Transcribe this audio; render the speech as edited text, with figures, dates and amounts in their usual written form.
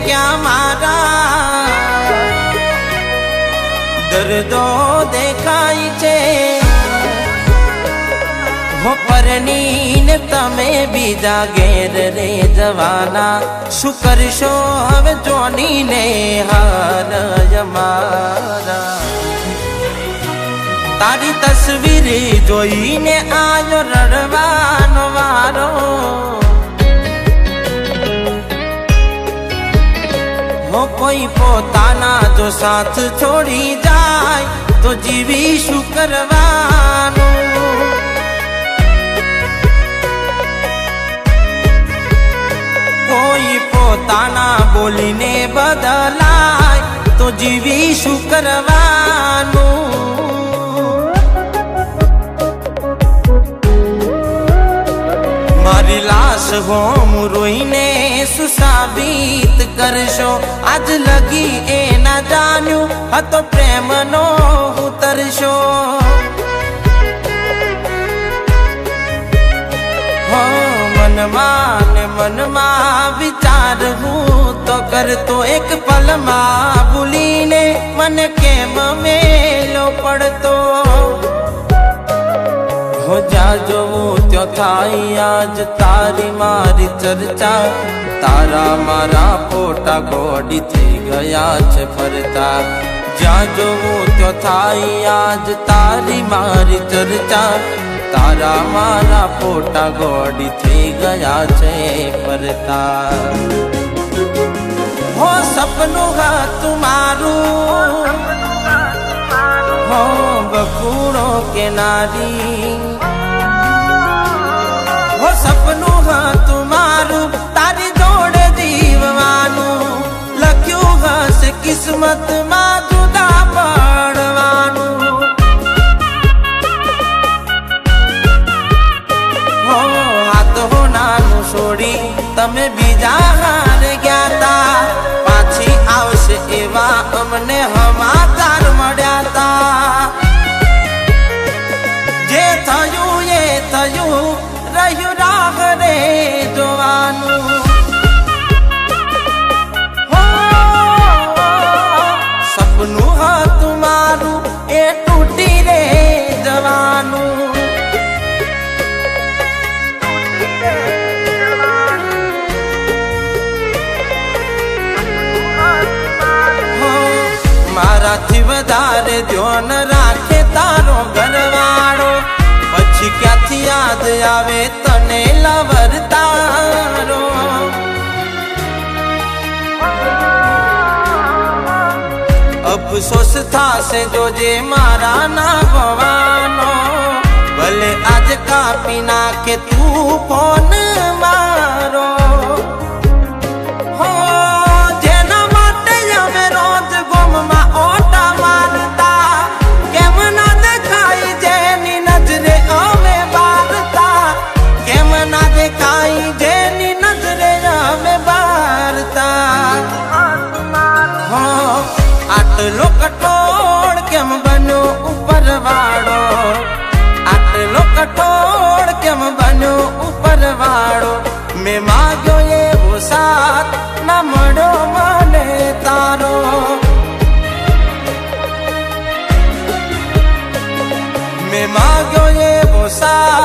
ક્યાં મારા દર્દો દેખાય છે હો પરણીને તમે બીજા ઘેર રે જવાના શું કરશો હવે જોનીને હાર અમારા તારી તસવીર જોઈને આજો રડવાનો વારો હો કોઈ પોતાના જો સાથ છોડી જાય તો જીવી શું કરવાનું કોઈ પોતાના બોલીને બદલાય તો જીવી શું કરવાનું મારી લાશ હોમ રોઈને સુસાબિત કરશો આજ લગી એ ના જાણ્યું હતો પ્રેમનો ઉતરશો હો મનમાં ને મનમાં વિચાર હું તો કરતો એક પલમાં ભૂલીને મને કેમ મેલો પડતો હો જા જોવું ત્યો થાય આજ તારી મારી ચર્ચા તારા મારા ફોટા ગોડી થઈ ગયા છે ફરતા જ્યાં જોવું ત્યો થાય આજ તારી મારી ચર્ચા તારા મારા ફોટા ગોડી થઈ ગયા છે ફરતા હો સપનું હતું મારું હો બકુડો કે નારી હો સપનું હતું મારું તારી જોડે જીવવાનું લખ્યું હશે કિસ્મતમાં જુદા પડવાનું હો હાથ હો નાનું છોડી તમે બીજા હાર ગયા તા પાછી આવશે એવા અમને સમાચાર મળ્યા તા જે થયું એ થયું રહ્યું રાહ રે જોવાનું સપનું હતું મારું એ તૂટી રે જવાનું મારાથી વધારે ધ્યાન રાખે તારો ઘરવાળો પછી ક્યાંથી યાદ આવે તને લવર તારો અફસોસ થાશે જોજે મારા ના ભવાનો ભલે આજ કાપી નાખે તું ફોન મારો આટલો કઠોળ કેમ બન્યો ઉપર વાળો આટલો કઠોળ કેમ બન્યો ઉપર વાળો મેં માગ્યો એવો સાથ ના મળ્યો મને તારો મેં માગ્યો એવો સાથ